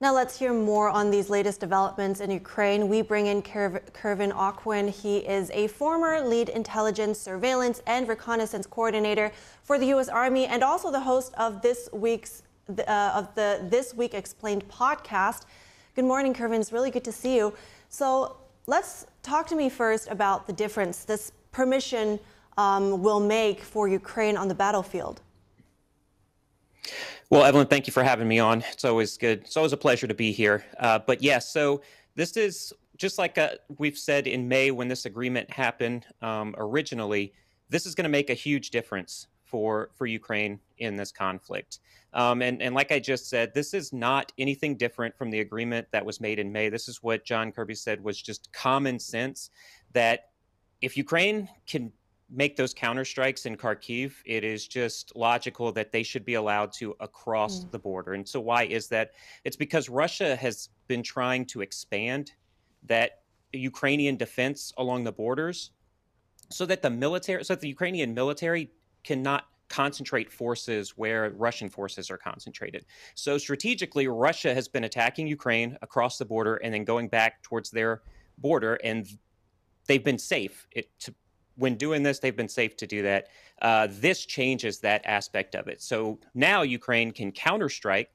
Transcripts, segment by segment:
Now let's hear more on these latest developments in Ukraine. We bring in Kervin Aquin. He is a former lead intelligence, surveillance, and reconnaissance coordinator for the U.S. Army, and also the host of This Week Explained podcast. Good morning, Kervin. It's really good to see you. So let's talk to me first about the difference this permission will make for Ukraine on the battlefield. Well, Evelyn, thank you for having me on. It's always good. It's always a pleasure to be here. But yes, so this is just like we've said in May when this agreement happened originally, this is going to make a huge difference for Ukraine in this conflict. And like I just said, this is not anything different from the agreement that was made in May. This is what John Kirby said was just common sense, that if Ukraine can make those counterstrikes in Kharkiv, it is just logical that they should be allowed to across the border. And so why is that? It's because Russia has been trying to expand that Ukrainian defense along the borders so that the Ukrainian military cannot concentrate forces where Russian forces are concentrated. So strategically, Russia has been attacking Ukraine across the border and then going back towards their border, and they've been safe. When doing this, they've been safe to do that. This changes that aspect of it. So now Ukraine can counterstrike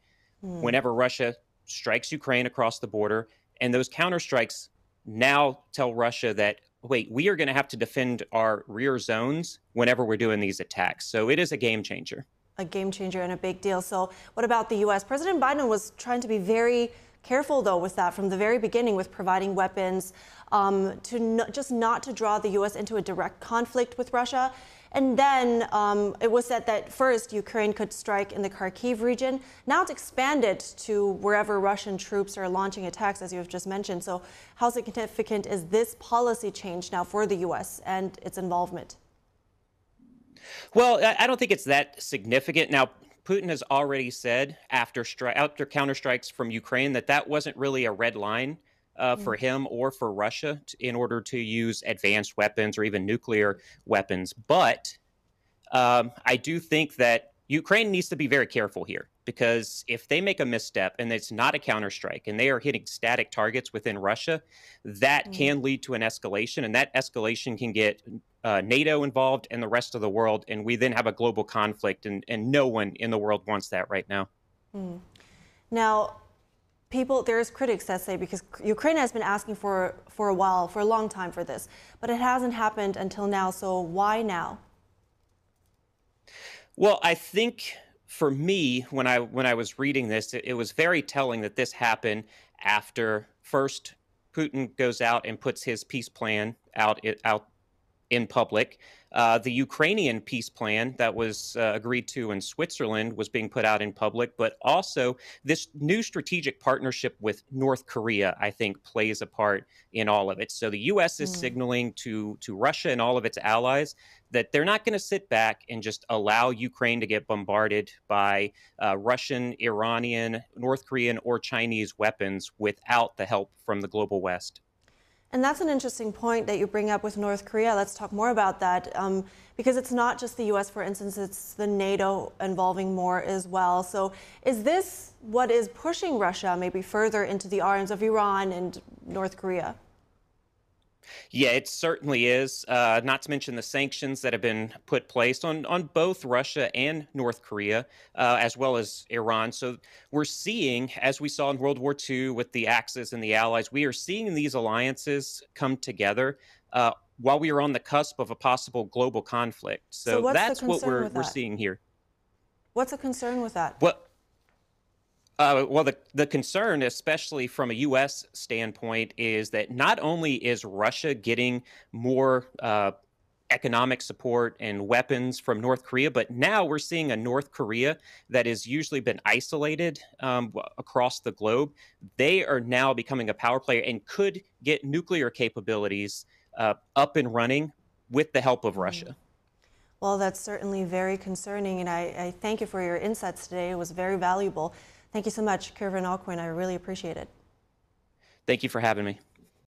whenever Russia strikes Ukraine across the border. And those counterstrikes now tell Russia that, wait, we are going to have to defend our rear zones whenever we're doing these attacks. So it is a game changer. A game changer and a big deal. So what about the U.S.? President Biden was trying to be very careful, though, with that from the very beginning, with providing weapons just not to draw the U.S. into a direct conflict with Russia. And then it was said that first Ukraine could strike in the Kharkiv region. Now it's expanded to wherever Russian troops are launching attacks, as you have just mentioned. So how significant is this policy change now for the U.S. and its involvement? Well, I don't think it's that significant. Now, Putin has already said after counterstrikes from Ukraine that wasn't really a red line for him or for Russia in order to use advanced weapons or even nuclear weapons. But I do think that Ukraine needs to be very careful here, because if they make a misstep and it's not a counterstrike and they are hitting static targets within Russia, that can lead to an escalation, and that escalation can get NATO involved and the rest of the world, and we then have a global conflict, and no one in the world wants that right now. Now, there's critics that say, because Ukraine has been asking for a while, for a long time for this, but it hasn't happened until now. So why now? Well, I think for me, when I was reading this, it was very telling that this happened after first Putin goes out and puts his peace plan out in public. The Ukrainian peace plan that was agreed to in Switzerland was being put out in public, but also this new strategic partnership with North Korea, I think, plays a part in all of it. So the U.S. is signaling to Russia and all of its allies that they're not going to sit back and just allow Ukraine to get bombarded by Russian, Iranian, North Korean, or Chinese weapons without the help from the global West. And that's an interesting point that you bring up with North Korea. Let's talk more about that, because it's not just the U.S., for instance, it's the NATO involving more as well. So is this what is pushing Russia maybe further into the arms of Iran and North Korea? Yeah, it certainly is, not to mention the sanctions that have been put placed on both Russia and North Korea, as well as Iran. So we're seeing, as we saw in World War II with the Axis and the Allies, we are seeing these alliances come together while we are on the cusp of a possible global conflict. So that's what we're seeing here. What's the concern with that? Well, the concern, especially from a U.S. standpoint, is that not only is Russia getting more economic support and weapons from North Korea, but now we're seeing a North Korea that has usually been isolated across the globe. They are now becoming a power player and could get nuclear capabilities up and running with the help of Russia. Well, that's certainly very concerning, and I thank you for your insights today. It was very valuable. Thank you so much, Kervin Aquin. I really appreciate it. Thank you for having me.